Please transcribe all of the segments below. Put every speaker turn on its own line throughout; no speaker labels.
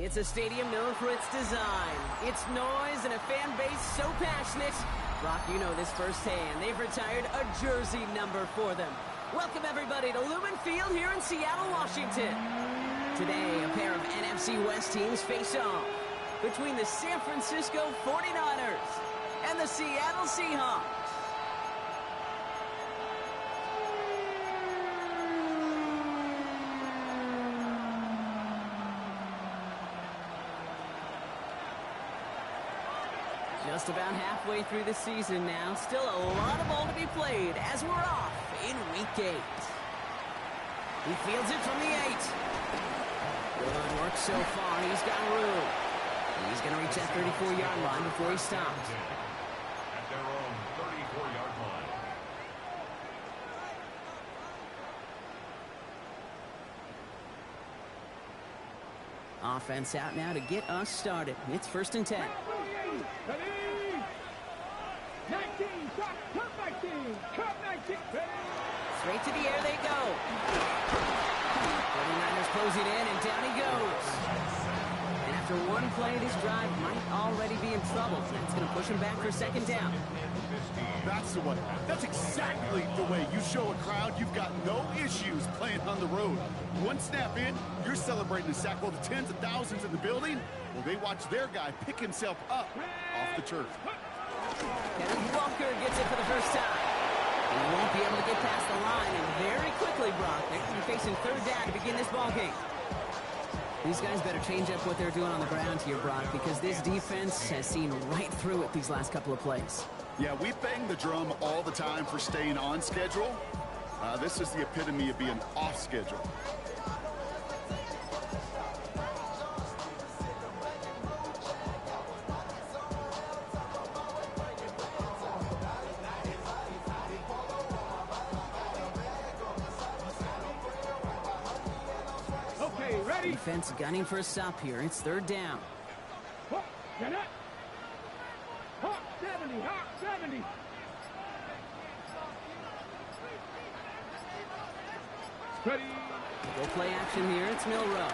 It's a stadium known for its design, its noise, and a fan base so passionate. Brock, you know this firsthand. They've retired a jersey number for them. Welcome, everybody, to Lumen Field here in Seattle, Washington. Today, a pair of NFC West teams face off between the San Francisco 49ers and the Seattle Seahawks. Just about halfway through the season now. Still a lot of ball to be played as we're off in Week 8. He fields it from the 8. Good work so far. He's got room. He's going to reach that 34-yard line before he stops.
At their own 34-yard line.
Offense out now to get us started. It's 1st and 10. Straight to the air they go. 49ers closing in, and down he goes. And after one play, this drive might already be in trouble. That's going to push him back for 2nd down.
That's the way. That's exactly the way you show a crowd you've got no issues playing on the road. One snap in, you're celebrating the sack while the tens of thousands in the building, well, they watch their guy pick himself up off the turf.
Kevin Walker gets it for the first time. He won't be able to get past the line, and very quickly, Brock, they're going to be facing 3rd down to begin this ball game. These guys better change up what they're doing on the ground here, Brock, because this defense has seen right through it these last couple of plays.
Yeah, we bang the drum all the time for staying on schedule. This is the epitome of being off schedule.
Defense gunning for a stop here. It's 3rd down.
Hawk 70, Hawk 70. Ready.
Go play action here. It's Milrow.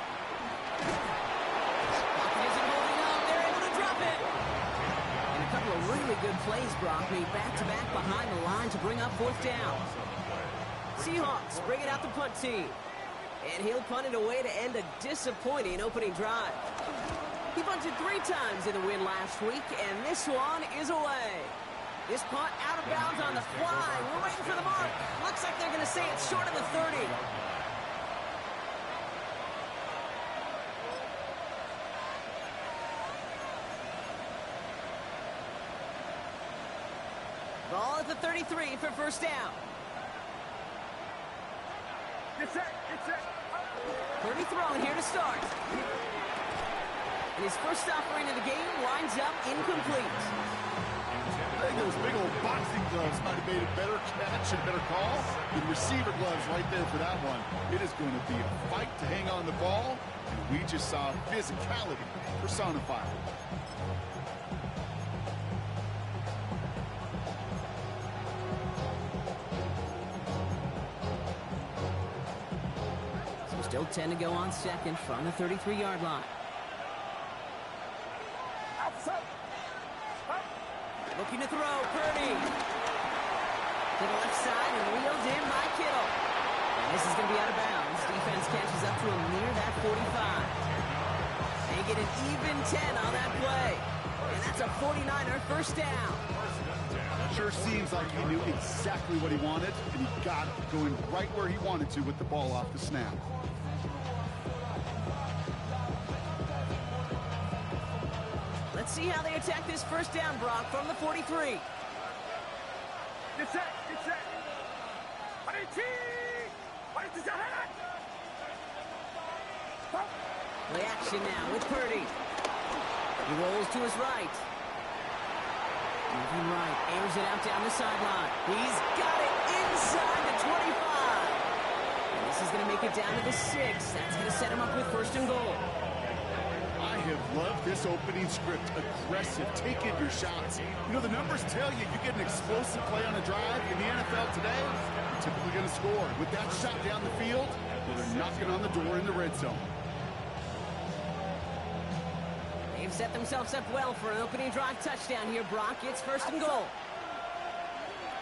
Pocket isn't holding up. They're able to drop it. And a couple of really good plays, Brock, made back-to-back behind the line to bring up 4th down. Seahawks bring it out the punt team. And he'll punt it away to end a disappointing opening drive. He punted 3 times in the win last week, and this one is away. This punt out of bounds on the fly. We're waiting for the mark. Looks like they're going to say it's short of the 30. Ball at the 33 for 1st down.
It's it.
Purdy throwing here to start. And his first offering of the game winds up incomplete.
I think those big old boxing gloves might have made a better catch and better call than receiver gloves right there for that one. It is going to be a fight to hang on the ball, and we just saw physicality personified.
Still 10 to go on 2nd from the 33-yard line. Looking to throw, Purdy. To the left side and wheeled in by Kittle. And this is going to be out of bounds. Defense catches up to him near that 45. They get an even 10 on that play. And that's a 49er 1st down.
Sure seems like he knew exactly what he wanted, and he got it, going right where he wanted to with the ball off the snap.
Let's see how they attack this 1st down, Brock, from the 43.
It's it.
Play action now with Purdy. He rolls to his right. Moving right, airs it out down the sideline. He's got it inside the 25. And this is going to make it down to the 6. That's going to set him up with 1st and goal.
I have loved this opening script. Aggressive, taking your shots. You know, the numbers tell you get an explosive play on a drive in the NFL today, you're typically going to score. With that shot down the field, well, they're knocking on the door in the red zone.
set themselves up well for an opening drive touchdown here, Brock. It's 1st and goal.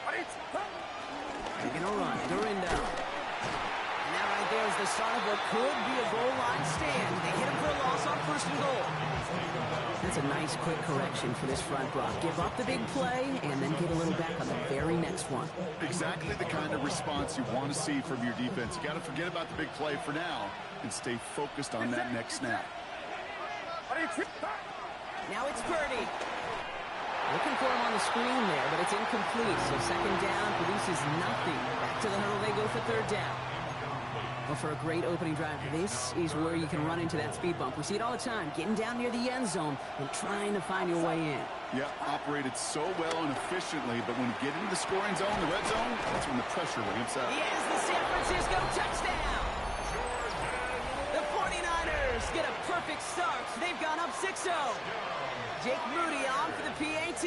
They're going to run. Dorindo. And that right there is the start of what could be a goal line stand. They hit him for a loss on 1st and goal. That's a nice quick correction for this front, Brock. Give up the big play and then get a little back on the very next one.
Exactly the kind of response you want to see from your defense. You got to forget about the big play for now and stay focused on that next snap.
Now it's Purdy. Looking for him on the screen there, but it's incomplete. So 2nd down produces nothing. Back to the huddle they go for 3rd down. Well, for a great opening drive, this is where you can run into that speed bump. We see it all the time, getting down near the end zone and trying to find your way in.
Yeah, operated so well and efficiently, but when you get into the scoring zone, the red zone, that's when the pressure ramps up.
He is the San Francisco touchdown. The 49ers get a perfect start. They've gone up 6-0. Jake Moody on for the PAT.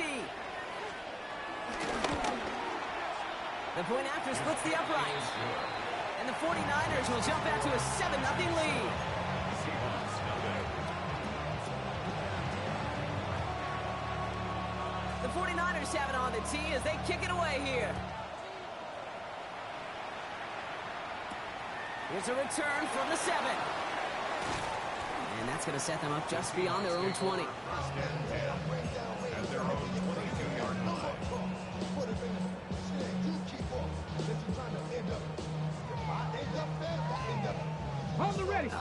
The point after splits the uprights. And the 49ers will jump out to a 7-0 lead. The 49ers have it on the tee as they kick it away here. Here's a return from the 7. And that's going to set them up just beyond their own 20.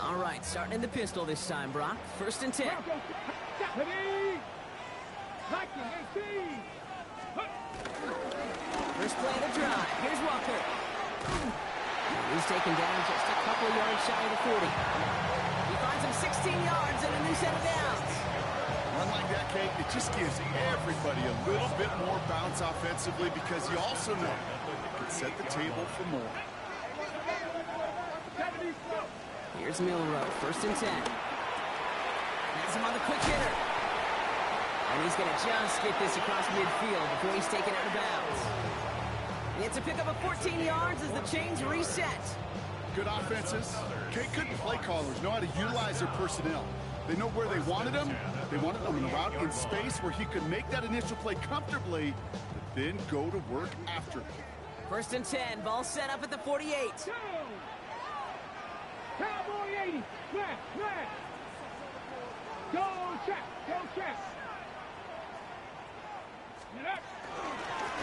All right, starting in the pistol this time, Brock. 1st and 10. First play of the drive. Here's Walker. He's taken down just a couple of yards shy of the 40. He finds him 16 yards and a new set of downs.
Run like that, Kate, it just gives everybody a little bit more bounce offensively because you also know it can set the table for more.
Here's Milrow, 1st and 10. Has him on the quick hitter. And he's going to just get this across midfield before he's taken out of bounds. It's a pickup of 14 yards as the chains reset.
Good offenses. Kate, good play callers know how to utilize their personnel. They know where they wanted him. They wanted him in a route in space where he could make that initial play comfortably, but then go to work after.
1st and 10, ball set up at the 48.
Cowboy 80. Flat. Go check.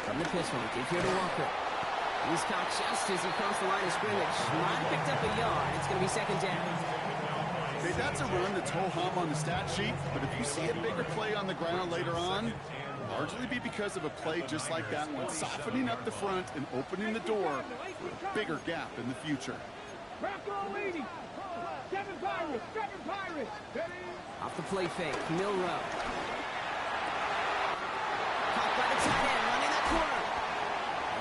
From the pistol, give here to Walker. He's caught just as he crossed the line of scrimmage. Might have picked up a yard. It's going to be 2nd down.
Okay, that's a run that's ho-hum on the stat sheet, but if you see a bigger play on the ground later on, largely be because of a play just like that one, softening up the front and opening the door for a bigger gap in the future.
Seven Pirates.
Off the play fake, Milrow. Caught by the tight end, running that corner.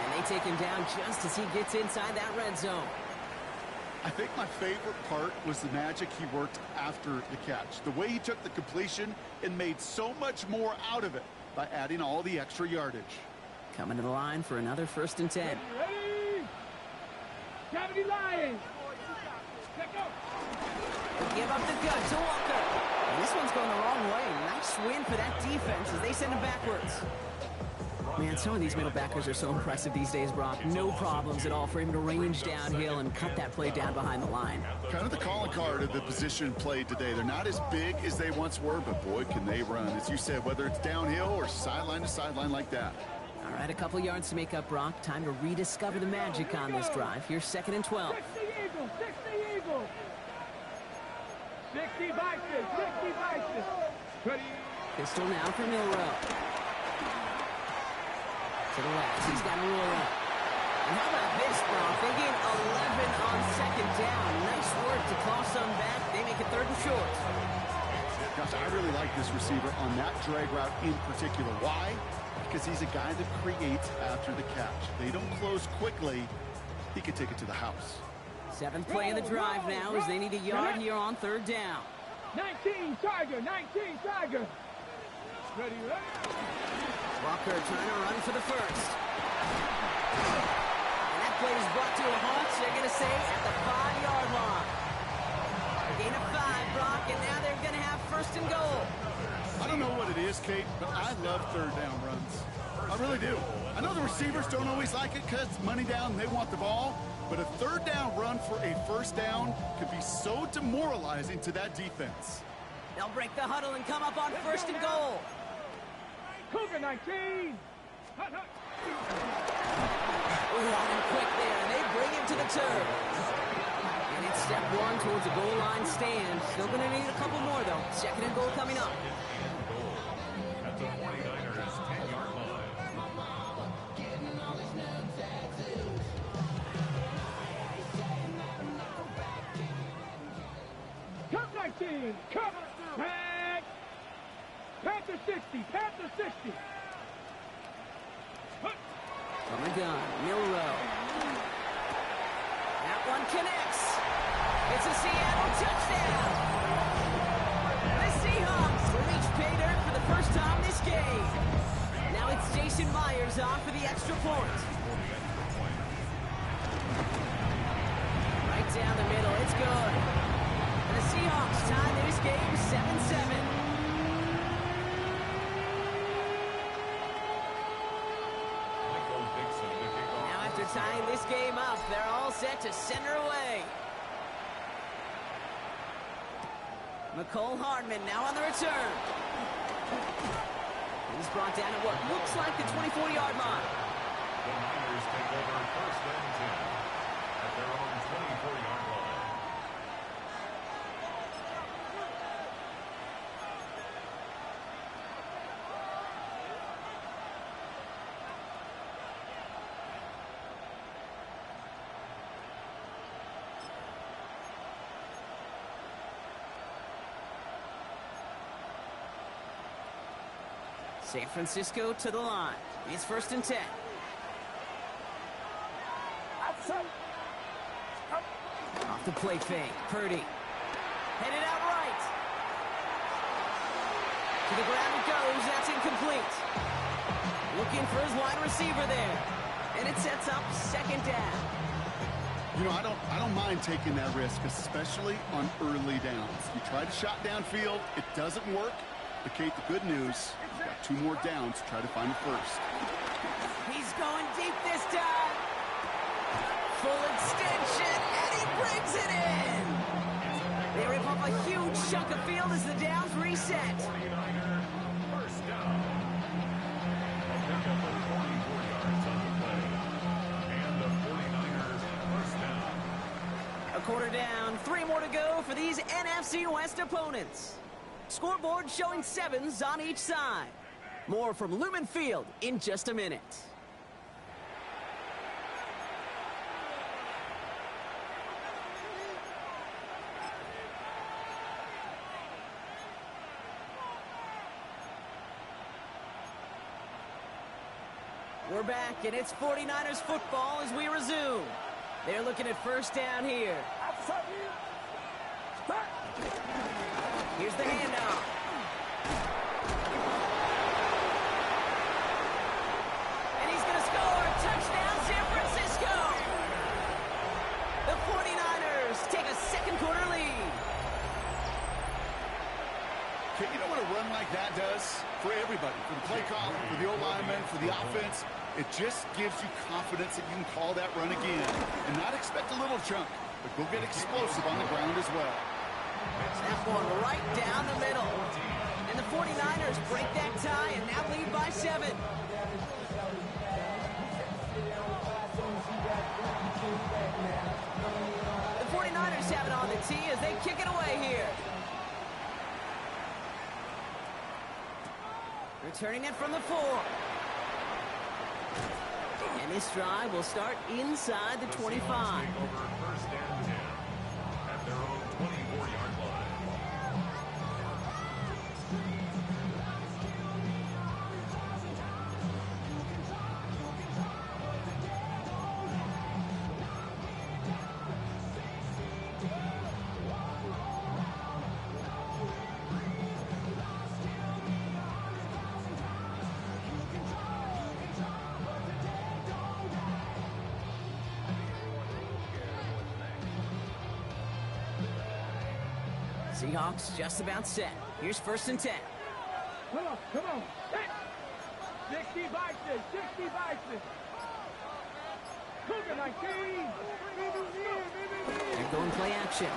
And they take him down just as he gets inside that red zone.
I think my favorite part was the magic he worked after the catch. The way he took the completion and made so much more out of it by adding all the extra yardage.
Coming to the line for another 1st and 10.
Ready? 70 Lions.
Give up the gut to Walker. And this one's going the wrong way. Nice win for that defense as they send him backwards. Man, some of these middle backers are so impressive these days, Brock. No problems at all for him to range downhill and cut that play down behind the line.
Kind of the calling card of the position played today. They're not as big as they once were, but boy, can they run. As you said, whether it's downhill or sideline to sideline like that.
All right, a couple yards to make up, Brock. Time to rediscover the magic on this drive. Here's 2nd and 12.
60 Eagles. 60 Vikings. Ready?
Pistol now for Milrow. To the left, he's got a roll up. And how about this, Brock? They gain 11 on 2nd down. Nice work to toss them back. They make it 3rd and short.
Gosh, I really like this receiver on that drag route in particular. Why? Because he's a guy that creates after the catch. They don't close quickly. He can take it to the house.
7th play of the drive now as they need a yard here on 3rd down.
19 Tiger. Ready?
Walker trying to run for the 1st. And that play is brought to a halt, so they're going to say at the 5-yard line. Gain of 5, Brock, and now they're going to have first and goal.
I don't know what it is, Kate, but I love third down runs. I really do. I know the receivers don't always like it because money down, they want the ball, but a third down run for a first down could be so demoralizing to that defense.
They'll break the huddle and come up on first and goal.
Cougar 19. Hut, hut.
Ooh, on him quick there, and they bring him to the turf. And it's step 1 towards a goal line stand. Still going to need a couple more, though. Second and goal coming up.
At the 49ers 10-yard line.
Cut 19. Cut. Tag. Panther 60. Panther 60. Hut.
From the gun, Milrow. That one connects. It's a Seattle touchdown. The Seahawks reach pay dirt for the first time this game. Now it's Jason Myers on for the extra point. Right down the middle, it's good. And the Seahawks tie this game 7-7. Tying this game up, they're all set to center away. McCole Hardman now on the return. He's brought down at what looks like the 24-yard line.
The Niners take over first and 10 at their own 24-yard line.
San Francisco to the line. It's first and 10. Off the play fake. Purdy. Headed out right. To the ground it goes. That's incomplete. Looking for his wide receiver there. And it sets up second down.
You know, I don't mind taking that risk, especially on early downs. You try to shot downfield, it doesn't work. But Kate, the good news, you've got 2 more downs to try to find the first.
He's going deep this time. Full extension, and he brings it in. They rip up a huge chunk of field as the downs reset.
49er first down. A pickup of 44 yards on the play. And the 49ers first down.
A quarter down, 3 more to go for these NFC West opponents. Scoreboard showing 7s on each side. More from Lumen Field in just a minute. We're back, and it's 49ers football as we resume. They're looking at first down here. Here's the handoff. And he's going to score. Touchdown, San Francisco. The 49ers take a second quarter lead.
Okay, you know what a run like that does for everybody, for the play caller, for the O-lineman, for the offense? It just gives you confidence that you can call that run again and not expect a little chunk, but go get explosive on the ground as well.
That one right down the middle. And the 49ers break that tie and now lead by 7. The 49ers have it on the tee as they kick it away here. Returning it from the 4. And this drive will start inside the 25.
Take over first and 10 at their own 24-yard line.
Seahawks just about set. Here's 1st and 10.
Come on, come on. Set. 60 Bison, 60 Bison. Cougar 19.
They're going play action.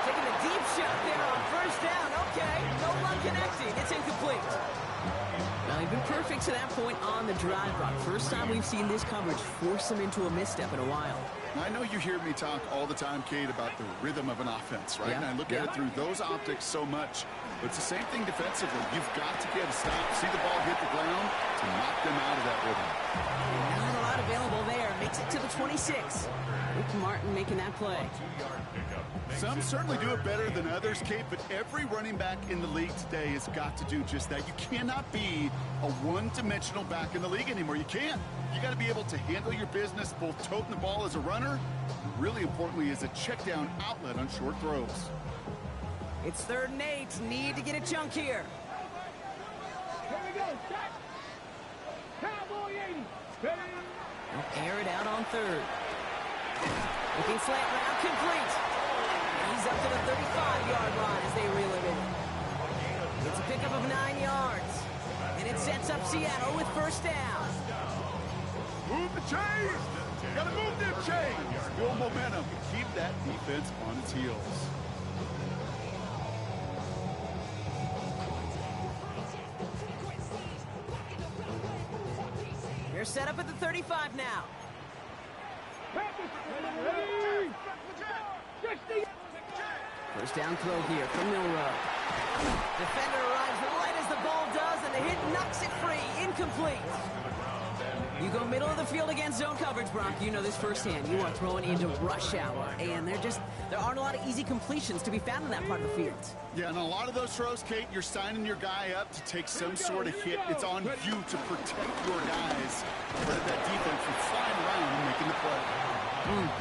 Taking a deep shot there on 1st down. Okay, no luck connecting. It's incomplete. Well, they've been perfect to that point on the drive, Brock. First time we've seen this coverage force them into a misstep in a while.
I know you hear me talk all the time, Kate, about the rhythm of an offense, right?
Yeah.
And I look at it through those optics so much. But it's the same thing defensively. You've got to get a stop, see the ball hit the ground to knock them out of that rhythm.
Not a lot available there. Makes it to the 26. Rick Martin making that play.
2-yard pickup.
Some certainly do it better than others, Kate, but every running back in the league today has got to do just that. You cannot be a one-dimensional back in the league anymore. You can't. You got to be able to handle your business, both toting the ball as a runner, and really importantly as a check-down outlet on short throws.
It's 3rd and 8. Need to get a chunk here.
Here we go. Set. Cowboy 80. Ready.
They'll air it out on 3rd. Looking slant route complete. He's up to the 35-yard line as they reel it in. It's a pickup of 9 yards. And it sets up Seattle with 1st down.
Move the chains! Got to move them chains! Build momentum. Keep that defense on its heels.
They're set up at the 35 now.
Ready. 60.
1st down throw here from Milrow. Defender arrives right as the ball does, and the hit knocks it free. Incomplete. You go middle of the field against zone coverage, Brock. You know this firsthand. You are throwing into rush hour, and there aren't a lot of easy completions to be found in that part of the field.
Yeah, and a lot of those throws, Kate, you're signing your guy up to take some sort of hit. It's on you to protect your guys. Prevent that defense from flying around and making the play.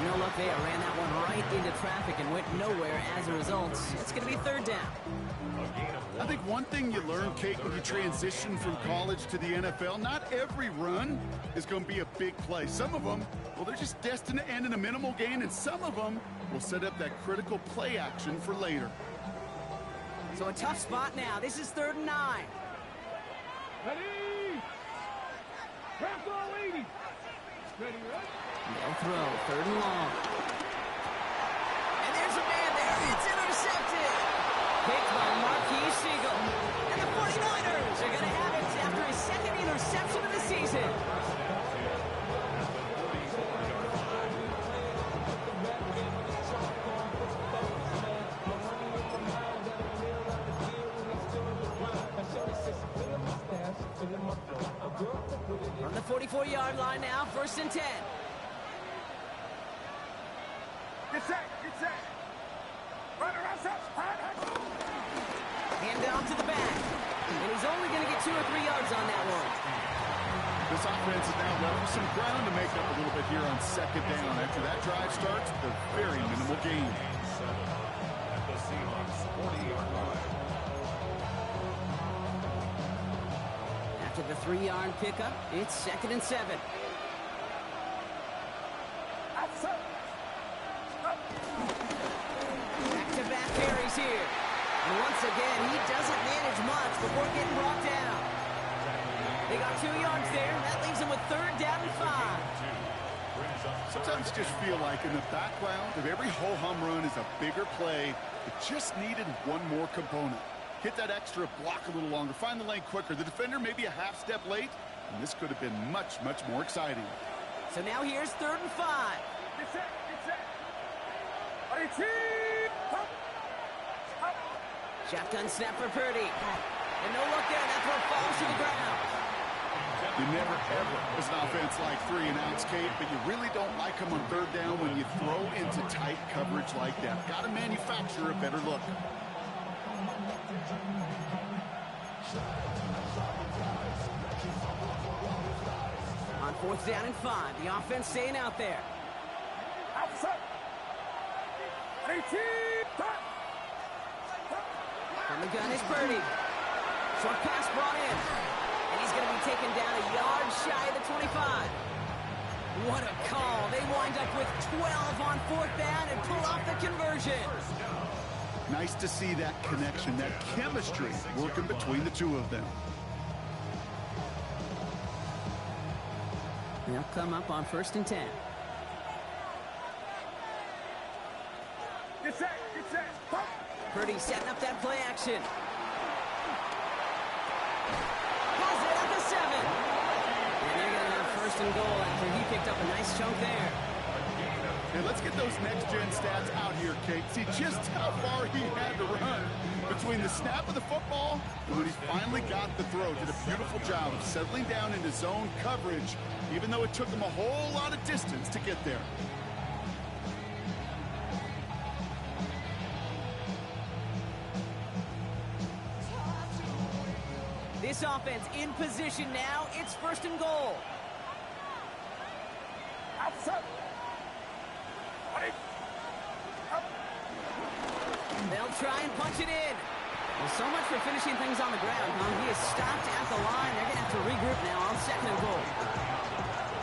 No luck there. Ran that one right into traffic and went nowhere as a result. It's going to be 3rd down.
I think one thing you learn, Kate, when you transition from college to the NFL, not every run is going to be a big play. Some of them, well, they're just destined to end in a minimal gain, and some of them will set up that critical play action for later.
So a tough spot now. This is 3rd and 9.
Ready. Cowboy 80. Ready, right?
They'll throw. 3rd and long. And there's a man there. It's intercepted. Picked by Marquise Siegel. And the 49ers are going to have it after his 2nd interception of the season. From the 44-yard line now, 1st and 10.
Get set. Get set. Run around set.
Hand off to the back. And he's only going to get 2 or 3 yards on that one.
This offense is now left with some ground to make up a little bit here on 2nd down. After that drive starts, a very minimal gain.
At the Seahawks 40-yard line.
After the 3-yard pickup, it's 2nd and 7. Back-to-back carries here. And once again, he doesn't manage much before getting brought down. They got 2 yards there. That leaves them with 3rd down and 5.
Sometimes you just feel like in the background of every ho-hum run is a bigger play. It just needed one more component. Hit that extra block a little longer. Find the lane quicker. The defender may be a half step late, and this could have been much, much more exciting.
So now here's 3rd and 5.
Get set. Get set.
Shotgun snap for Purdy. And no look there. That throw falls to the ground.
You never, ever, as an offense, like 3 and outs, Kate, but you really don't like them on 3rd down when you throw into tight coverage like that. Got to manufacture a better look.
On 4th down and 5, the offense staying out there. From the gun is Purdy. Short pass brought in. And he's going to be taken down a yard shy of the 25. What a call. They wind up with 12 on fourth down and pull off the conversion.
Nice to see that connection, that chemistry working between the two of them.
They'll come up on 1st and 10.
Get set, get set. Pump.
Purdy setting up that play action. Pulls it at the 7. And they're going to have 1st and goal after he picked up a nice chunk there.
Hey, let's get those next-gen stats out here, Kate. See just how far he had to run between the snap of the football and when he finally got the throw. Did a beautiful job of settling down into zone coverage, even though it took him a whole lot of distance to get there.
This offense in position now. It's 1st and goal.
Outside.
They'll try and punch it in. Well, so much for finishing things on the ground. He is stopped at the line. They're going to have to regroup now on 2nd and goal.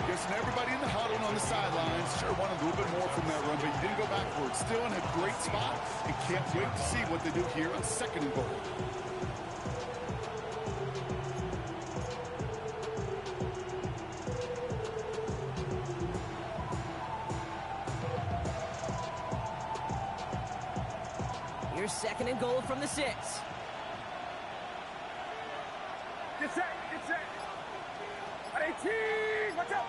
Guessing everybody in the huddle and on the sidelines sure wanted a little bit more from that run, but you didn't go backwards. Still in a great spot and can't wait to see what they do here on 2nd and goal.
Here's 2nd and goal from the 6.
Get set, get set. At 18, watch out.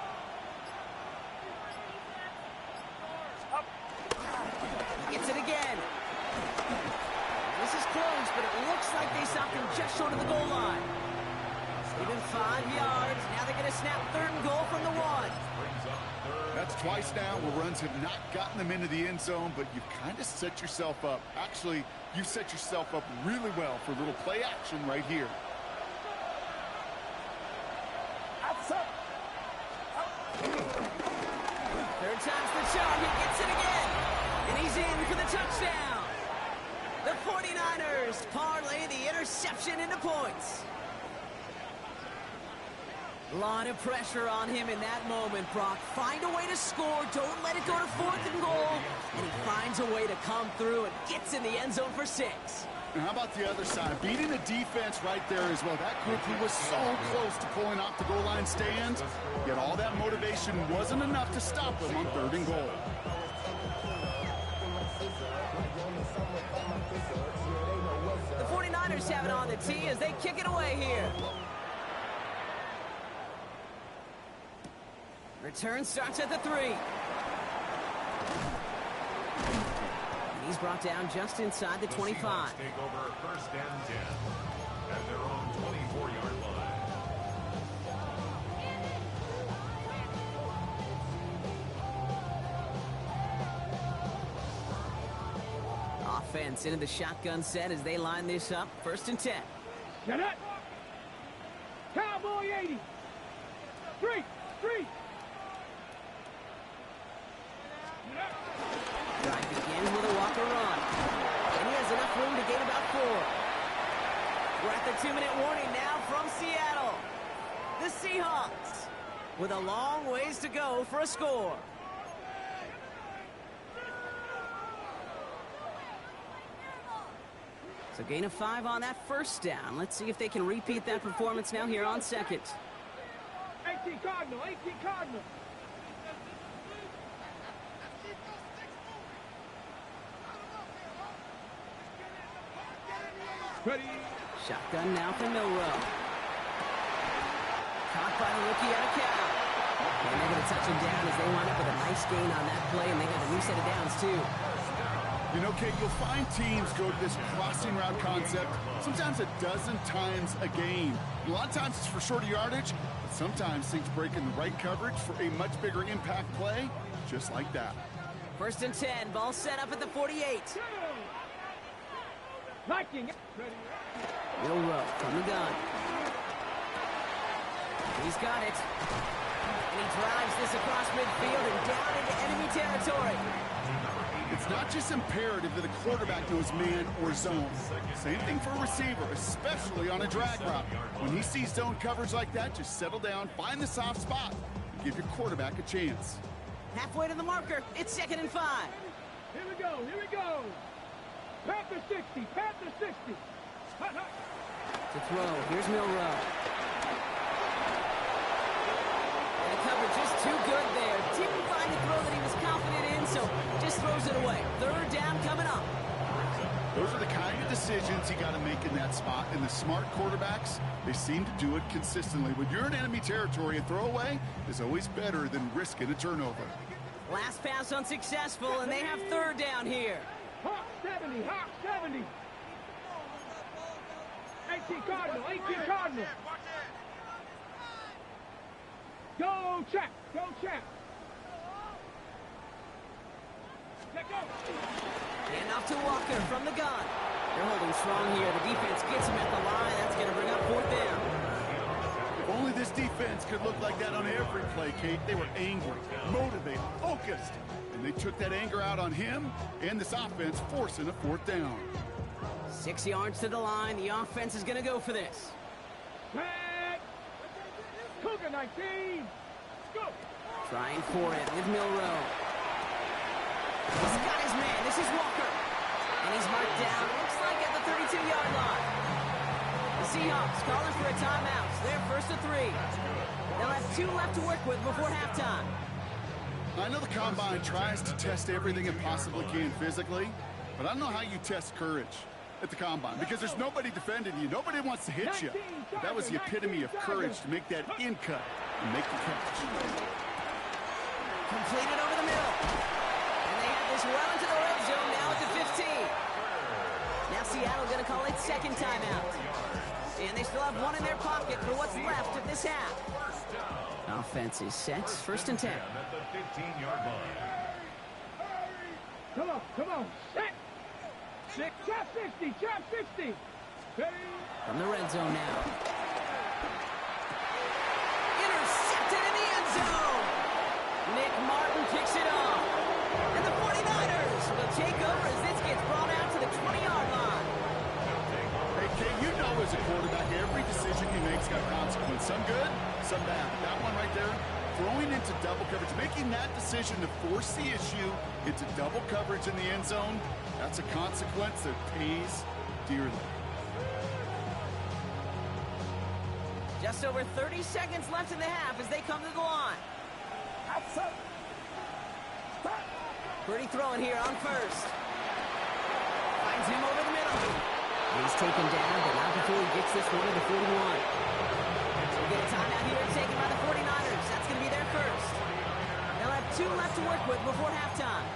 Up.
Gets it again. This is close, but it looks like they stopped him just short of the goal line. Even 5 yards. Now they're going to snap 3rd and goal from the 1.
That's twice now where runs have not gotten them into the end zone, but you've kind of set yourself up. Actually, you set yourself up really well for a little play action right here.
Outside.
Third time's the charm. He gets it again. And he's in for the touchdown. The 49ers parlay the interception into points. A lot of pressure on him in that moment, Brock. Find a way to score. Don't let it go to 4th and goal. And he finds a way to come through and gets in the end zone for 6.
And how about the other side? Beating the defense right there as well. That group who was so close to pulling off the goal line stand, yet all that motivation wasn't enough to stop them on 3rd and goal.
The 49ers have it on the tee as they kick it away here. Return starts at the 3. And he's brought down just inside the 25.
Take over 1st and 10 at their own 24-yard line.
Offense into the shotgun set as they line this up. 1st and 10.
Get it. Cowboy 80. 3.
Drive begins with a walker run. And he has enough room to gain about 4. We're at the 2-minute warning now from Seattle. The Seahawks with a long ways to go for a score. So gain of 5 on that 1st down. Let's see if they can repeat that performance now here on 2nd.
18 Cardinal, 18 Cardinal. Ready.
Shotgun now for Milrow. Caught by the rookie out of Cal. And they're going to touch him down as they wind up with a nice gain on that play, and they got a new set of downs, too.
You know, Kate, you'll find teams go to this crossing route concept sometimes a dozen times a game. A lot of times it's for shorter yardage, but sometimes things break in the right coverage for a much bigger impact play, just like that.
1st and 10, ball set up at the 48.
Liking.
Milrow from the gun. He's got it. And he drives this across midfield and down into enemy territory.
It's not just imperative that the quarterback knows man or zone. Same thing for a receiver, especially on a drag route. When he sees zone coverage like that, just settle down, find the soft spot, Give your quarterback a chance.
Halfway to the marker. It's 2nd and 5.
Here we go, here we go. Panther 60, Panther 60. Hut, hut.
To throw. Here's Milrow. And the cover just too good there. Didn't find a throw that he was confident in, so just throws it away. 3rd down coming up.
Those are the kind of decisions you got to make in that spot. And the smart quarterbacks, they seem to do it consistently. When you're in enemy territory, a throwaway is always better than risking a turnover.
Last pass unsuccessful, and they have 3rd down here.
Hawk 70, Hawk 70. 18 Cardinal, 18 Cardinal. Go check, go check. Let go.
And off to Walker from the gun. They're holding strong here. The defense gets him at the line. That's going to bring up 4th down.
If only this defense could look like that on every play, Kate. They were angry, motivated, focused. And they took that anger out on him and this offense, forcing a 4th down.
6 yards to the line. The offense is going to go for this.
Red. Cougar 19. Go.
Trying for it with Milrow. He's got his man. This is Walker. And he's marked down. Looks like at the 32-yard line. The Seahawks calling for a timeout. So they're 1st and 3. They'll have 2 left to work with before halftime.
I know the Combine tries to test everything it possibly can physically, but I don't know how you test courage at the Combine because there's nobody defending you. Nobody wants to hit you. But that was the epitome of courage to make that in cut and make the catch.
Completed over the middle. And they have this well into the red zone now at the 15. Now Seattle going to call it 2nd timeout. And they still have 1 in their pocket for what's left of this half. Offense is set. 1st and 10.
At the 15-yard line.
Come on, come on. Set. 6, chop 60, chop 60. Ready?
From the red zone now. Intercepted in the end zone. Nick Martin picks it off. And the 49ers will take over as this gets brought out to the 20-yard line.
Hey, Kate, you know as a quarterback, every decision you make's got consequence. Some good, some bad. That one right there, throwing into double coverage, making that decision to force the issue into double coverage in the end zone, that's a consequence that pays dearly.
Just over 30 seconds left in the half as they come to the line. Pretty throwing here on 1st. Finds him over the middle. He's taken down, but not before he gets this one to the 41. We'll get a timeout here taken by the 49ers. That's going to be their 1st. They'll have 2 left to work with before halftime.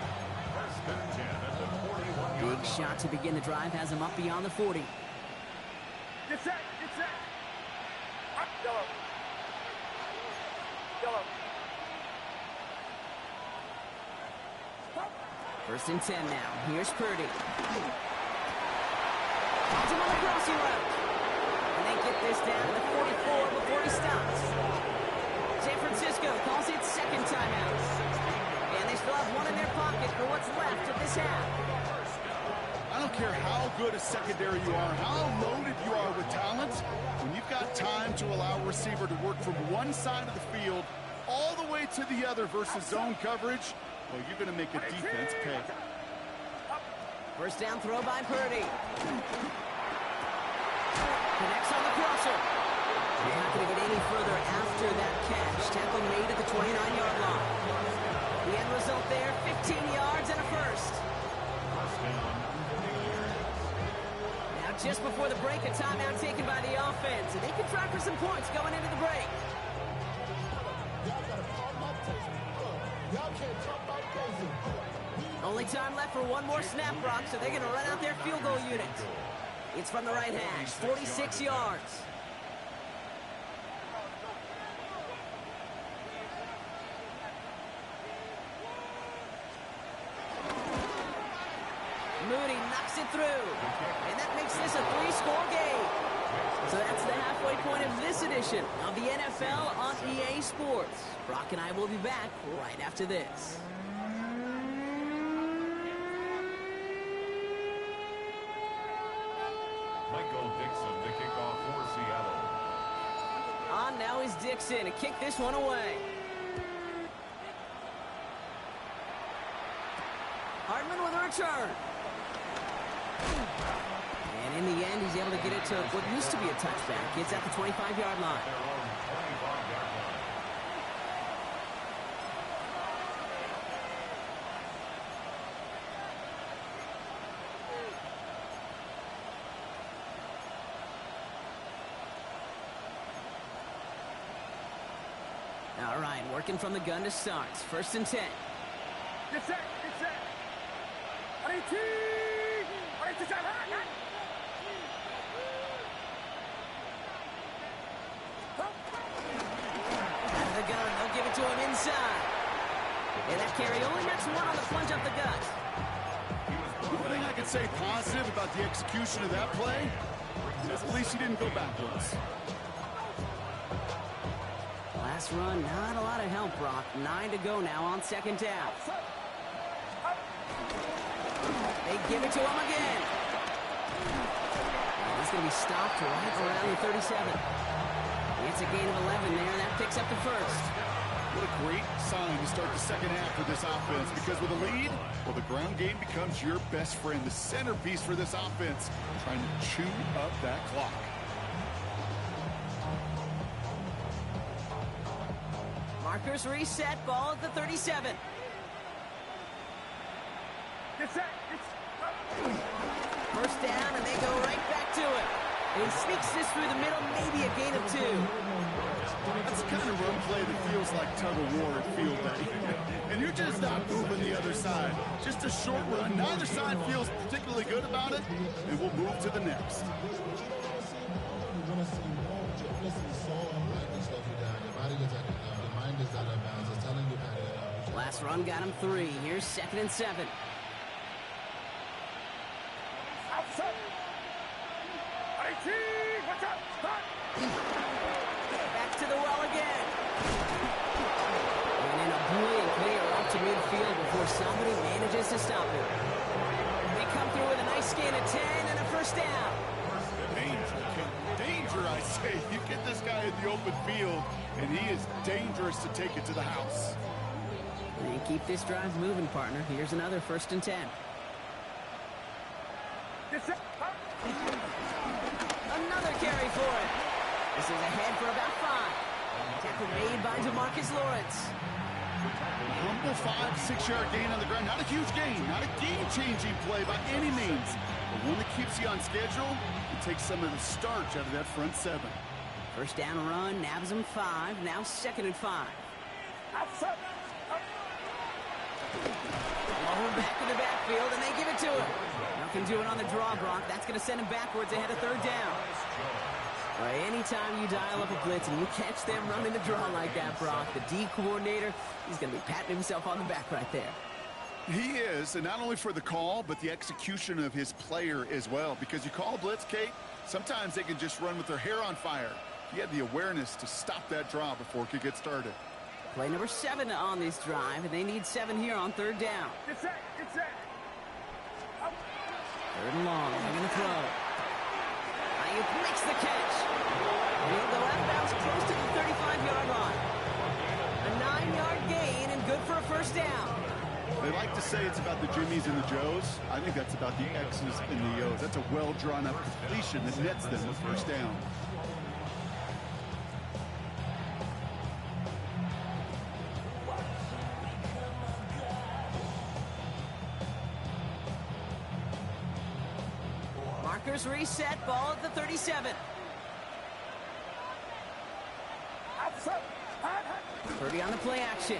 1st and 10 at the 41-yard
Big shot to begin the drive has him up beyond the 40.
Get set, get set. Up, yellow. Yellow.
1st and 10 now. Here's Purdy. Finds him on the crossing route. And they get this down to the 44 before he stops. San Francisco calls it 2nd timeout. And they still have 1 in their pocket for what's left of this half.
I don't care how good a secondary you are, how loaded you are with talent, when you've got time to allow a receiver to work from one side of the field all the way to the other versus zone coverage, well, you're going to make a defense pay.
1st down throw by Purdy. Connects on the crosser. They're not going to get any further after that catch. Tackle made at the 29-yard line. The end result there, 15 yards and a 1st. Now just before the break, a timeout taken by the offense. And they can try for some points going into the break. Only time left for 1 more snap, Brock, so they're going to run out their field goal unit. It's from the right hash, 46 yards. Mooney knocks it through, and that makes this a 3-score game. So that's the halfway point of this edition of the NFL on EA Sports. Brock and I will be back right after this.
Michael Dixon to kick off for Seattle.
On now is Dixon to kick this one away. return. And in the end, he's able to get it to what used to be a touchback. It's at the 25-yard line. All right, working from the gun to start. 1st and 10.
Get set, get set. Out
of the gun, they'll give it to him inside. And that carry only gets one on the plunge up the gut.
One thing I could say positive about the execution of that play is at least he didn't go backwards.
Last run, not a lot of help, Brock. 9 to go now on 2nd down. They give it to him again. And he's going to be stopped right around the 37. It's a gain of 11 there, and that picks up the 1st.
What a great sign to start the 2nd half for this offense, because with a lead, well, the ground game becomes your best friend, the centerpiece for this offense, trying to chew up that clock.
Markers reset, ball at the 37.
Get set,
First down, and they go right back to it. And he sneaks this through the middle, maybe a gain of 2.
That's the kind of run play that feels like tug-of-war at field day. And you're just not moving the other side. Just a short run. Neither side feels particularly good about it, and we'll move to the next.
Last run got him 3. Here's 2nd and 7. Back to the well again. And in a blink, they are up to midfield before somebody manages to stop him. They come through with a nice gain of 10 and a 1st down.
Danger, I say. You get this guy in the open field, and he is dangerous to take it to the house.
And keep this drive moving, partner. Here's another 1st and 10. Another carry for it. This is ahead for about 5. Tackle made by DeMarcus Lawrence.
A humble 5-6-yard gain on the ground. Not a huge gain, not a game-changing play by any means, but one that keeps you on schedule and takes some of the starch out of that front 7.
First down run, nabs him 5. Now 2nd and 5. Blown back in the backfield, and they give it to him. Nothing doing on the draw, Brock. That's going to send him backwards ahead of 3rd down. Anytime you dial up a blitz and you catch them running the draw like that, Brock, the D coordinator, he's going to be patting himself on the back right there.
He is, and not only for the call, but the execution of his player as well. Because you call a blitz, Kate, sometimes they can just run with their hair on fire. He had the awareness to stop that draw before it could get started.
Play number 7 on this drive, and they need 7 here on 3rd down.
Get set, get set.
3rd and long, they're going to throw. Ayuk makes the catch. And he'll go out of bounds close to the 35-yard line. A 9-yard gain and good for a 1st down.
They like to say it's about the Jimmies and the Joes. I think that's about the X's and the O's. That's a well-drawn-up completion that nets them with 1st down.
Markers reset, ball at the 37. 30 on the play action.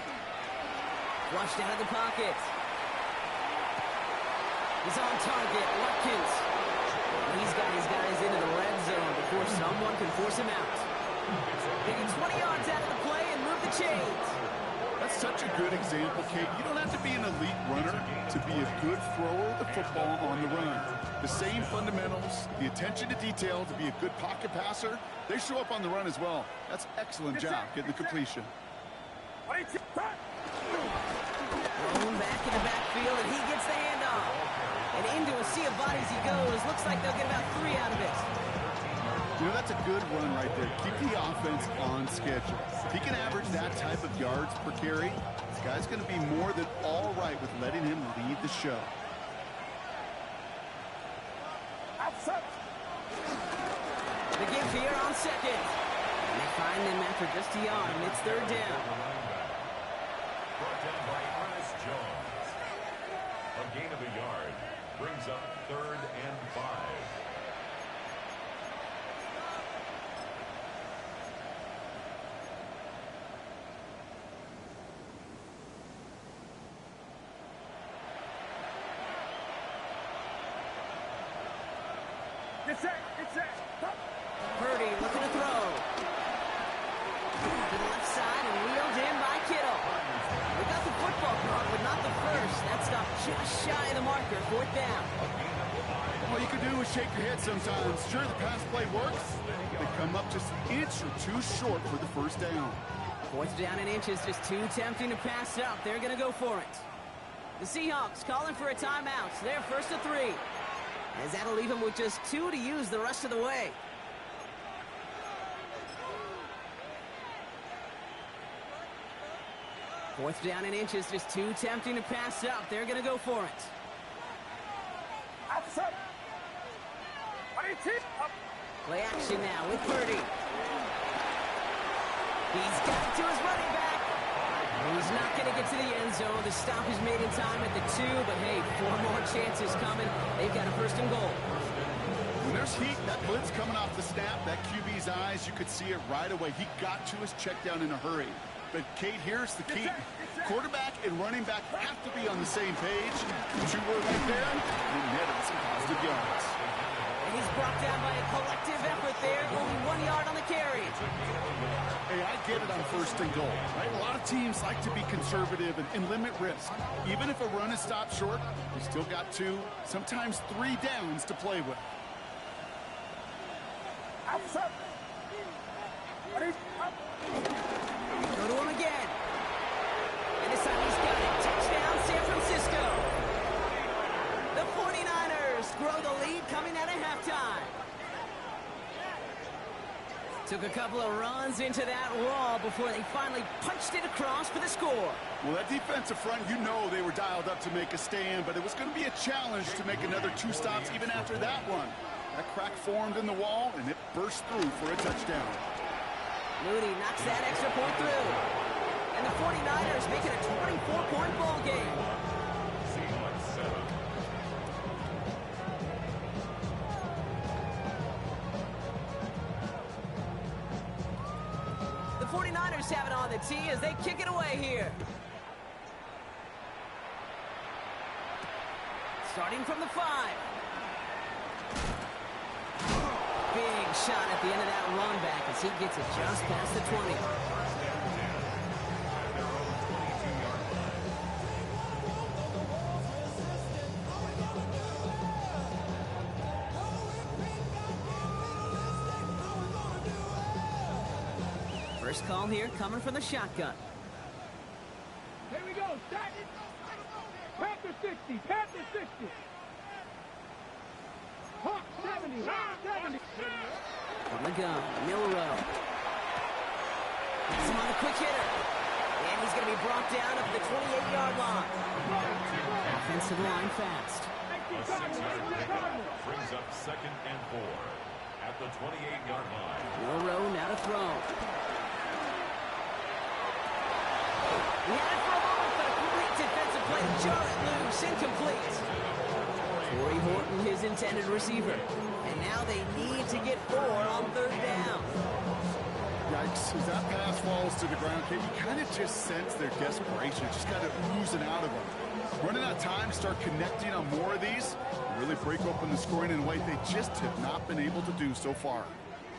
Flushed out of the pocket. He's on target, Watkins. He's got his guys into the red zone before someone can force him out. Taking 20 yards out of the play and move the chains.
That's such a good example, Kate. You don't have to be an elite runner to be a good thrower of the football on the run. The same fundamentals, the attention to detail to be a good pocket passer, they show up on the run as well. That's excellent job getting the completion.
Thrown back in the backfield, and he gets the handoff. And into a sea of bodies he goes. Looks like they'll get about 3 out of it.
You know, that's a good run right there. Keep the offense on schedule. If he can average that type of yards per carry, this guy's going to be more than all right with letting him lead the show.
The give here on second. And they find them after just a yard, and it's third down.
Brought down by Ernest Jones. A gain of a yard brings up 3rd and 5.
Get set.
Purdy looking to throw. To the left side and wheeled in by Kittle. We got the football card, but not the first. That stop just shy of the marker. 4th down.
All you can do is shake your head sometimes. Sure, the pass play works. They come up just an inch or two short for the first down.
4th down in inches, just too tempting to pass up. They're going to go for it. The Seahawks calling for a timeout. So they're 1st and 3. As that'll leave them with just 2 to use the rest of the way. Fourth down in inches, just too tempting to pass up. They're going to go for it. Play action now with Purdy. He's got it to his running back. He's not going to get to the end zone. The stop is made in time at the 2, but hey, 4 more chances coming. They've got a 1st and goal.
When there's heat, that blitz coming off the snap, that QB's eyes, you could see it right away. He got to his check down in a hurry. But Kate, here's the key. Quarterback and running back have to be on the same page. The 2 were right there, and netted some positive yards.
And he's brought down by a collective effort there. Only 1 yard on the carry.
Hey, I get it on 1st and goal, right? A lot of teams like to be conservative and limit risk. Even if a run is stopped short, you still got 2, sometimes 3 downs to play with.
Go to him again. And this time he's got it. Touchdown, San Francisco. The 49ers grow the lead coming out of halftime. Took a couple of runs into that wall before they finally punched it across for the score.
Well, that defensive front, you know they were dialed up to make a stand, but it was going to be a challenge to make another 2 stops even after that one. That crack formed in the wall, and it burst through for a touchdown.
Moody knocks that extra point through. And the 49ers make it a 24-point ball game.
Seahawks 7.
The 49ers have it on the tee as they kick it away here. Starting from the 5. Big shot at the end of that run back as he gets it just past the 20. First call here coming from the shotgun.
Here we go. Start it. Panther 60. Panther 60. Hawk 70. Hawk 70.
From the gun, Milrow. Gets him on the quick hitter. And he's going to be brought down up to the 28-yard line. Offensive line fast.
A 6-yard pickup brings up 2nd and 4 at the 28-yard line.
Milrow now to throw. He had it for a moment, but a great defensive play to jar it loose, incomplete. Torrey Horton, his intended receiver. And now they need to get 4 on 3rd down.
Yikes, as that pass falls to the ground, you kind of just sense their desperation. Just kind of oozing out of them. Running out of time to start connecting on more of these, really break open the scoring in a way they just have not been able to do so far.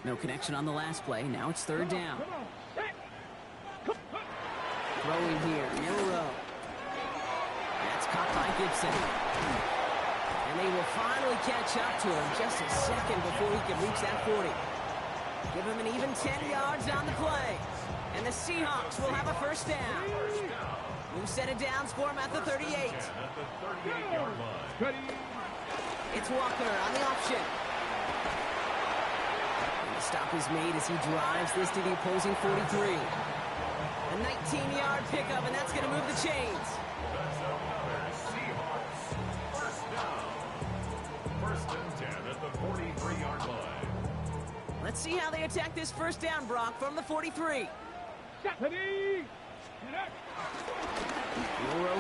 No connection on the last play. Now it's 3rd down. Throwing here, Milrow. That's caught by Gibson. And they will finally catch up to him just a second before he can reach that 40. Give him an even 10 yards on the play. And the Seahawks will have a 1st down. Move set it downs for him at the 38.
At the 38-yard line.
It's Walker on the option. And the stop is made as he drives this to the opposing 43. A 19-yard pickup, and that's going to move the chains.
That's another Seahawks 1st down. 1st and 10 at the 43.
Let's see how they attack this first down, Brock, from the 43. Milroe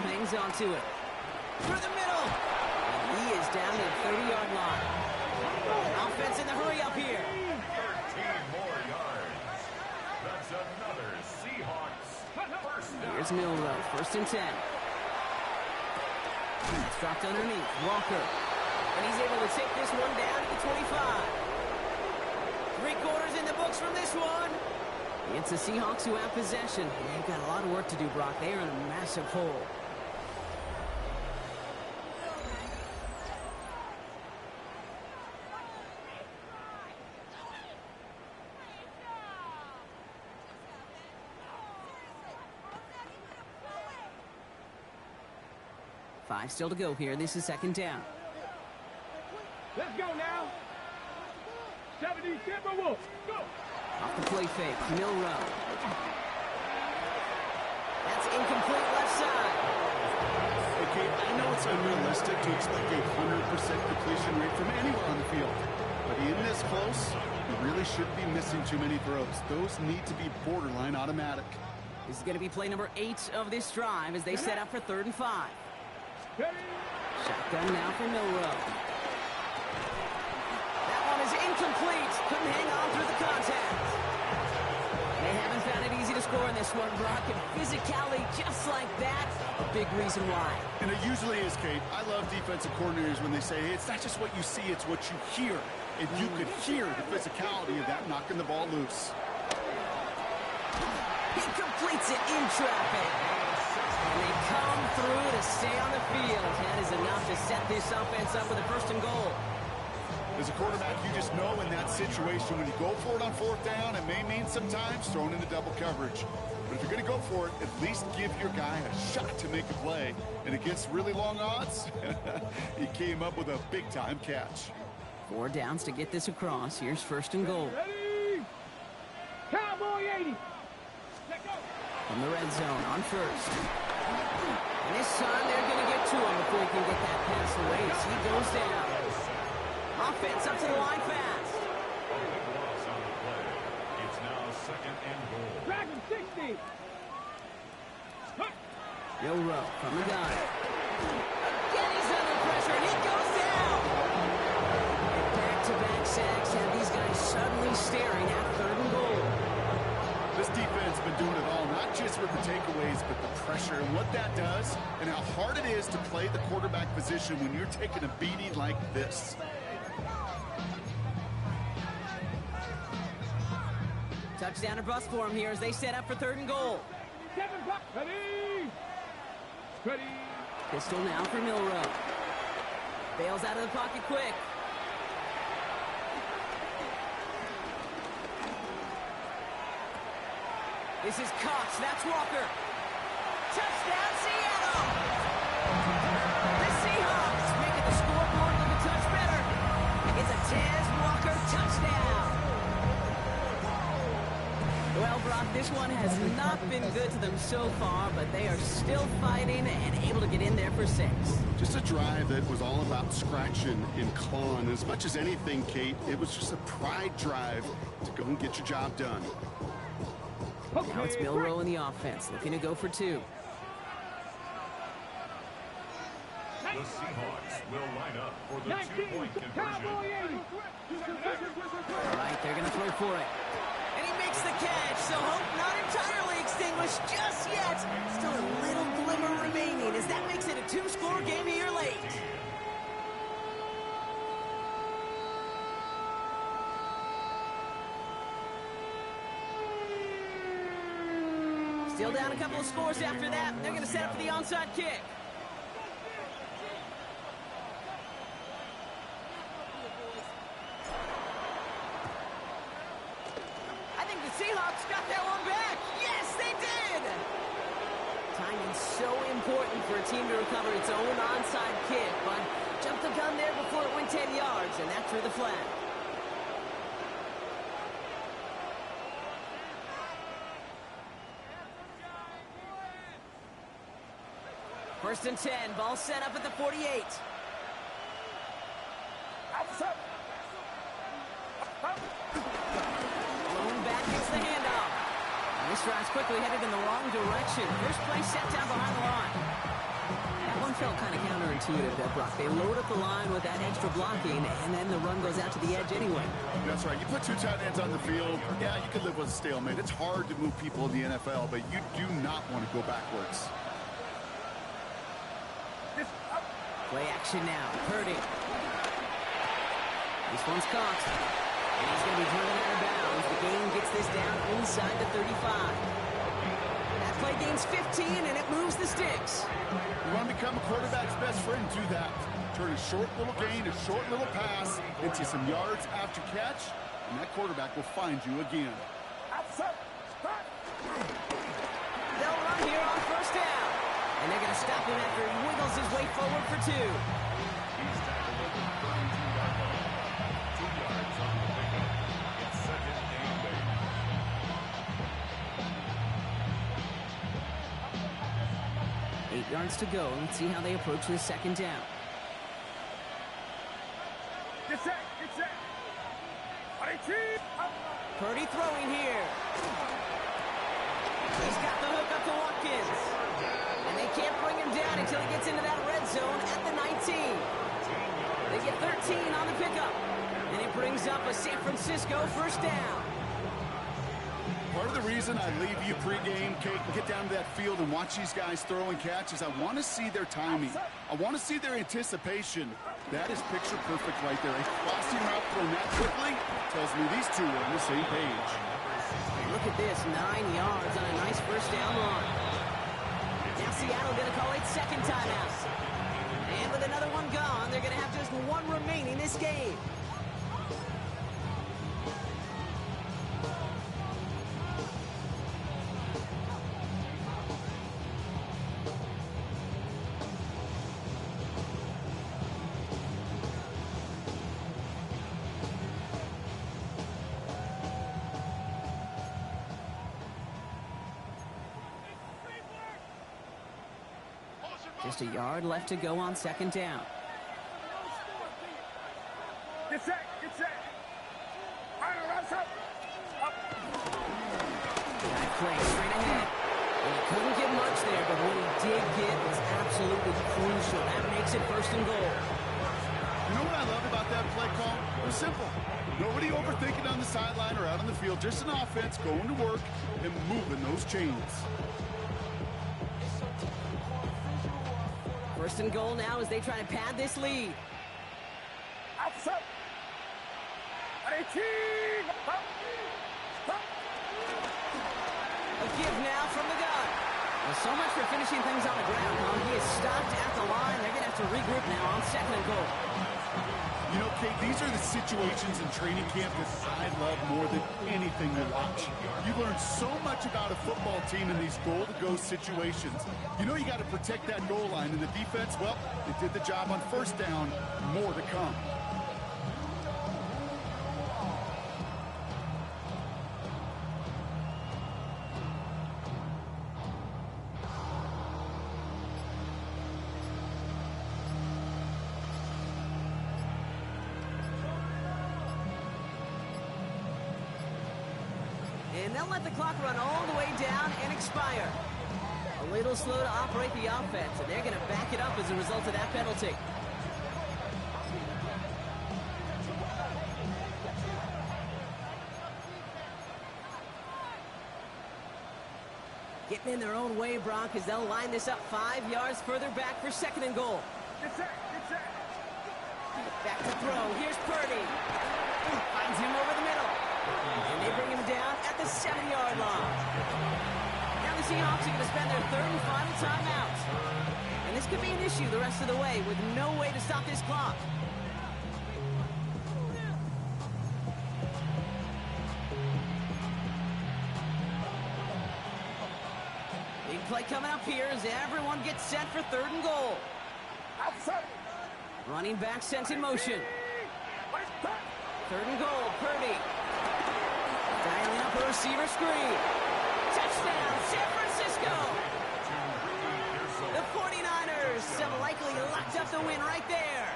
hangs on to it. Through the middle. And he is down to the 30-yard line. Offense in the hurry up here.
13 more yards. That's another Seahawks first down.
Here's Milroe, 1st and 10. It's dropped underneath. Walker. And he's able to take this one down to the 25. 3 quarters in the books from this one. It's the Seahawks who have possession. And they've got a lot of work to do, Brock. They are in a massive hole. Five still to go here. This is 2nd down.
Let's go now. 70 Timberwolves. Go.
Off the play fake. Milroe. That's incomplete left side.
Okay, I know it's unrealistic to expect a 100% completion rate from anywhere on the field. But in this close, you really shouldn't be missing too many throws. Those need to be borderline automatic.
This is going to be play number 8 of this drive as they set up for 3rd and 5. Shotgun now for Milroe. That one is incomplete. Couldn't hang on through the contact. They haven't found it easy to score in this one, Brock. And physicality just like that, a big reason why.
And it usually is, Kate. I love defensive coordinators when they say, hey, it's not just what you see, it's what you hear. And you could hear the physicality of that knocking the ball loose.
He completes it in traffic. And they come through to stay on the field. That is enough to set this offense up with a 1st and goal.
As a quarterback, you just know in that situation when you go for it on 4th down, it may mean sometimes thrown into double coverage. But if you're going to go for it, at least give your guy a shot to make a play. And against really long odds, he came up with a big-time catch.
4 downs to get this across. Here's 1st and goal.
Ready? Cowboy 80. Let go.
From the red zone on 1st. And this time they're going to get to him before he can get that pass away as he goes down. Offense up to the line fast.
A big loss on the play. It's now 2nd and goal.
Dragon 60.
Milroe from the gun. Again, he's under pressure, and he goes down. Back-to-back sacks have these guys suddenly staring at 3rd and goal.
This defense has been doing it all, not just with the takeaways, but the pressure and what that does and how hard it is to play the quarterback position when you're taking a beating like this.
Touchdown or bust for him here as they set up for 3rd and goal.
Ready? Ready?
Pistol now for Milroe. Bails out of the pocket quick. This is Cox. That's Walker. Touchdown, Seattle! The Seahawks making the scoreboard look a touch better. It's a Tez Walker touchdown. Well, Brock, this one has not been good to them so far, but they are still fighting and able to get in there for 6.
Just a drive that was all about scratching and clawing. As much as anything, Kate, it was just a pride drive to go and get your job done.
Now it's Milroe in the offense, looking to go for 2.
The Seahawks will line up for the 2-point conversion.
Right, they're going to throw for it. And he makes the catch, so hope not entirely extinguished just yet. Still a little glimmer remaining as that makes it a 2-score game here late. Still down a couple of scores after that. They're going to set up for the onside kick. I think the Seahawks got that one back. Yes, they did. Timing's so important for a team to recover its own onside kick, but jumped the gun there before it went 10 yards, and that drew the flag. First and 10, ball set up at the 48. This drive's quickly headed in the wrong direction. First play set down behind the line. That one felt kind of counterintuitive, that Brock. They load up the line with that extra blocking, and then the run goes out to the edge anyway.
That's right. You put two tight ends on the field, yeah, you can live with a stalemate. It's hard to move people in the NFL, but you do not want to go backwards.
Play action now. Purdy. This one's caught. And he's going to be driven out of bounds. The game gets this down inside the 35. That play gains 15, and it moves the sticks.
You want to become a quarterback's best friend, do that. Turn a short little gain, a short little pass into some yards after catch, and that quarterback will find you again.
They'll run here on first down. And they're going to stop him after he wiggles his way forward for 2.
He's tackled at the 32-yard line. 2 yards on the pickup. It's second and
8. 8 yards to go. Let's see how they approach this second down.
Get set, get set.
Purdy throwing here. He's got the hook up to Watkins. And they can't bring him down until he gets into that red zone at the 19. They get 13 on the pickup. And it brings up a San Francisco first down.
Part of the reason I leave you pregame, Kate, and get down to that field and watch these guys throw and catch is I want to see their timing. I want to see their anticipation. That is picture perfect right there. A crossing route thrown that quickly tells me these two are on the same page.
Look at this, 9 yards on a nice first down run. Now Seattle going to call it second timeout. And with another one gone, they're going to have just one remaining this game. Just a yard left to go on second down.
Get set, get set.
That play straight ahead. And he couldn't get much there, but what he did get was absolutely crucial. That makes it first and goal.
You know what I love about that play call? It was simple. Nobody overthinking on the sideline or out on the field. Just an offense going to work and moving those chains.
First and goal now as they try to pad this lead. A give now from the gun. Well, so much for finishing things on the ground, huh? He is stopped at the line. They're going to have to regroup now on second and goal.
You know, Kate, these are the situations in training camp that I love more than anything to watch. You learn so much about a football team in these goal-to-go situations. You know you got to protect that goal line, and the defense, well, they did the job on first down. More to come.
And they'll let the clock run all the way down and expire. A little slow to operate the offense, and they're going to back it up as a result of that penalty. Getting in their own way, Brock, as they'll line this up 5 yards further back for second and goal.
Get set, get set.
Back to throw. Here's Purdy. Finds him over the middle. And they bring him down at the 7-yard line. Now the Seahawks are going to spend their third and final timeout. And this could be an issue the rest of the way with no way to stop this clock. Big play coming up here as everyone gets set for third and goal. Running back sent in motion. Third and goal, Purdy. Dialing up a receiver screen. Touchdown, San Francisco. The 49ers have likely locked up the win right there.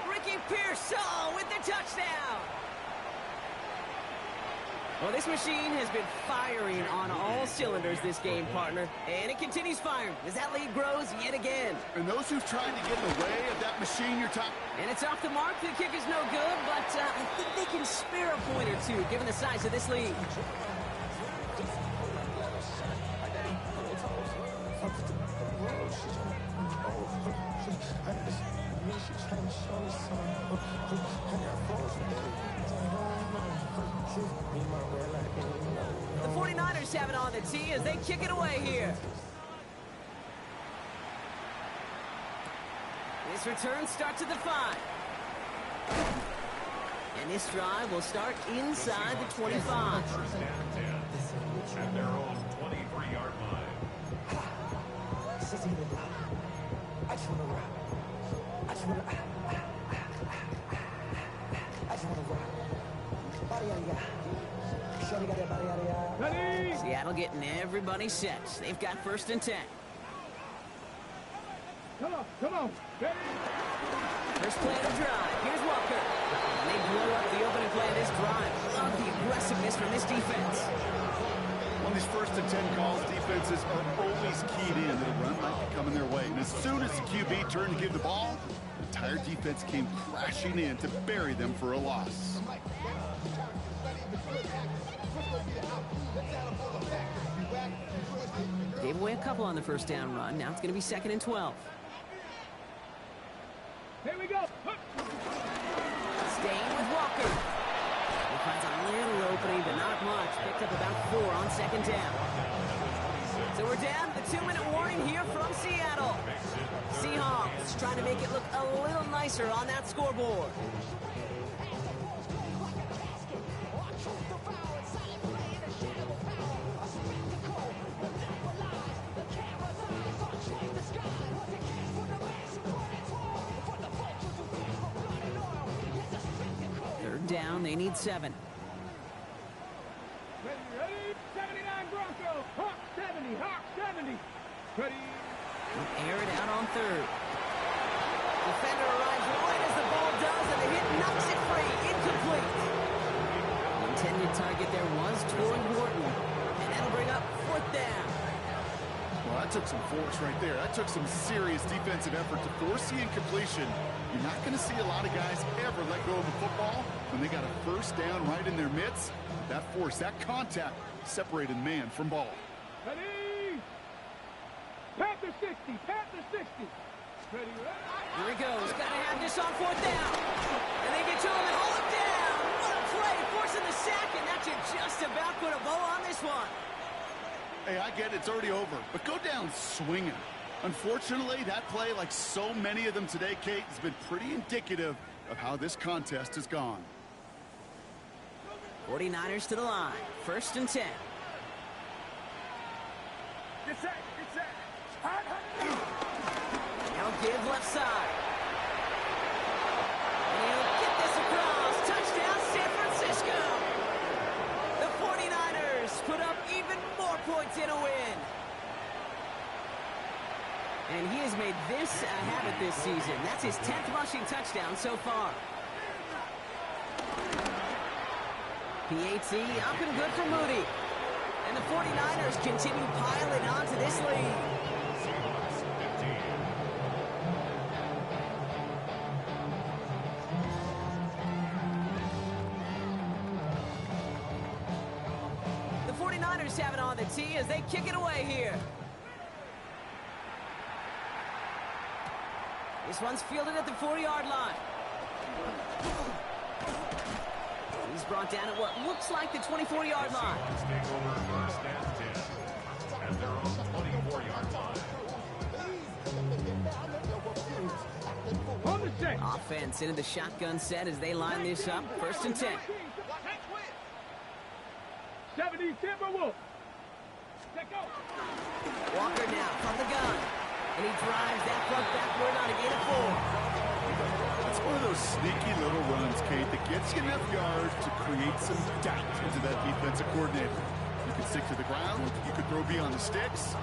Ricky Pearsall with the touchdown. Well, this machine has been firing on all cylinders this game, partner. And it continues firing as that lead grows yet again.
And those who've tried to get in the way of that machine you're talking...
And it's off the mark. The kick is no good, but I think they can spare a point or two given the size of this lead. The 49ers have it on the tee as they kick it away here. This return starts at the 5. And this drive will start inside the 25.
First down 10 at their own 23-yard line.
I just want to rock. I just want to rock. Body out of ya. Shorty got that body out of ya.
Ready?
Seattle getting everybody set. They've got 1st and 10.
Come on, come on. Ready?
First play of the drive. Here's Walker. And they blow up the opening play of this drive. Love the aggressiveness from this defense.
On these 1st and 10 calls, defenses are always keyed in that a run might be coming their way. And as soon as the QB turned to give the ball, the entire defense came crashing in to bury them for a loss.
Gave away a couple on the 1st down run. Now it's going to be 2nd and 12.
Here we go.
Staying with Walker. He finds a little opening, but not much. Picked up about 4 on 2nd down. So we're down to the 2-minute warning here from Seattle. Seahawks trying to make it look a little nicer on that scoreboard. Down, they need 7.
Ready, ready? 79 Broncos. Hawk 70, Hawk 70. Ready?
Air it out on 3rd. Defender arrives right as the ball does, and the hit knocks it free. Incomplete. The intended target there was Torrey Horton, and that'll bring up 4th down.
Well, that took some force right there. That took some serious defensive effort to force the incompletion. You're not going to see a lot of guys ever let go of a football when they got a 1st down right in their midst. That force, that contact, separated man from ball.
Ready? Panther 60, Panther 60. Ready, ready?
Here he goes. Got to have this on 4th down. And they get to him and hold him down. What a play. Forcing the sack, and that should just about put a bow on this one.
Hey, I get it. It's already over. But go down swinging. Unfortunately, that play, like so many of them today, Kate, has been pretty indicative of how this contest has gone.
49ers to the line. 1st and 10.
Get set, get set.
Now give left side. And he'll get this across. Touchdown, San Francisco. The 49ers put up even more points in a win. And he has made this a habit this season. That's his 10th rushing touchdown so far. PAT up and good for Moody. And the 49ers continue piling onto this lead. The 49ers have it on the tee as they kick it away here. This one's fielded at the 4-yard line. He's brought down at what looks like the 24-yard line.
Take over 1st and 10 at their own 24-yard line.
On the set.
Offense into the shotgun set as they line this up. 1st and 10.
70 Timberwolves. Let go.
Walker now from the gun. And he drives that front backward on a gain of 4.
It's one of those sneaky little runs, Kate, that gets you enough yards to create some doubt into that defensive coordinator. You can stick to the ground. You could throw beyond the sticks.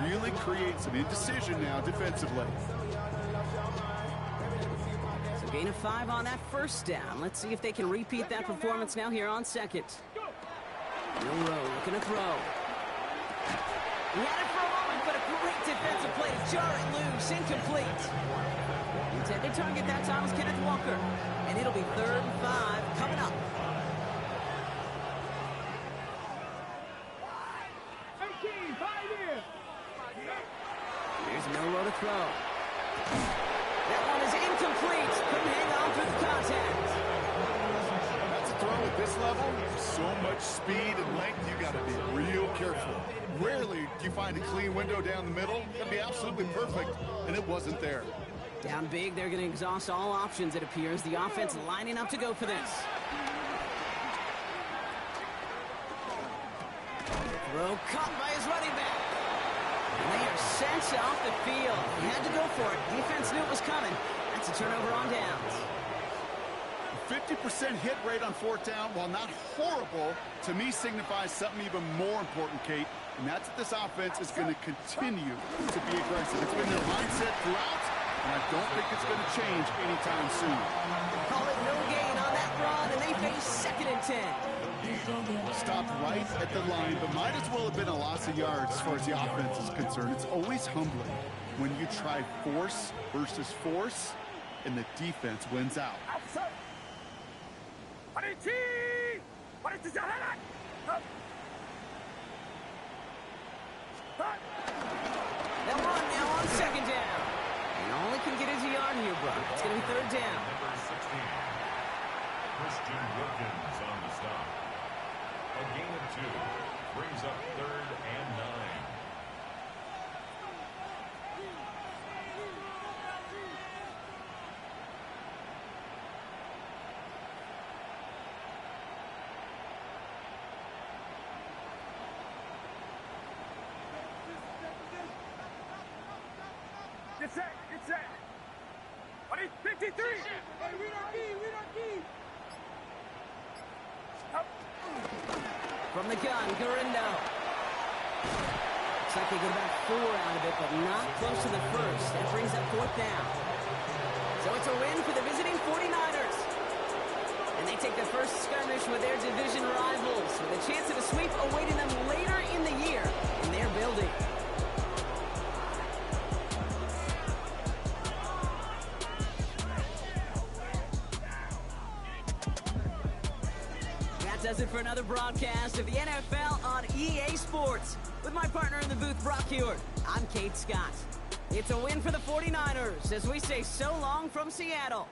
Really create some indecision now defensively.
So gain of 5 on that 1st down. Let's see if they can repeat that performance now here on 2nd. Milrow looking to throw. He had it for a moment, but a great defensive play to jar it loose. Incomplete. Intended target that time was Kenneth Walker. And it'll be 3rd and 5 coming up.
18, 5 in.
Here's Milrow to throw. That one is incomplete. Couldn't hang on through the contact.
That's a throw at this level. So much speed and length, you got to be real careful. Rarely do you find a clean window down the middle. That'd be absolutely perfect, and it wasn't there.
Down big, they're going to exhaust all options, it appears. The offense lining up to go for this. Throw caught by his running back. And they are sent off the field. He had to go for it. Defense knew it was coming. That's a turnover on downs.
50% hit rate on 4th down, while not horrible, to me signifies something even more important, Kate, and that's that this offense is going to continue to be aggressive. It's been their mindset throughout, and I don't think it's going to change anytime soon.
Call it no gain on that run, and they face 2nd and 10.
Stopped right at the line, but might as well have been a loss of yards as far as the offense is concerned. It's always humbling when you try force versus force, and the defense wins out.
That one now on 2nd down. And all he can get is a yard here, Brock. It's going to be 3rd down.
Number 16. Christian Wilkins on the stop. A gain of 2 brings up 3rd and 9.
Get set, get set. 53. Hey, read our key.
From the gun, Garindo. Looks like they get about 4 out of it, but not close to the first. That brings up 4th down. So it's a win for the visiting 49ers. And they take the first skirmish with their division rivals, with a chance at a sweep awaiting them later in the year in their building. Does it for another broadcast of the NFL on EA Sports. With my partner in the booth, Brock Hewitt, I'm Kate Scott. It's a win for the 49ers as we say so long from Seattle.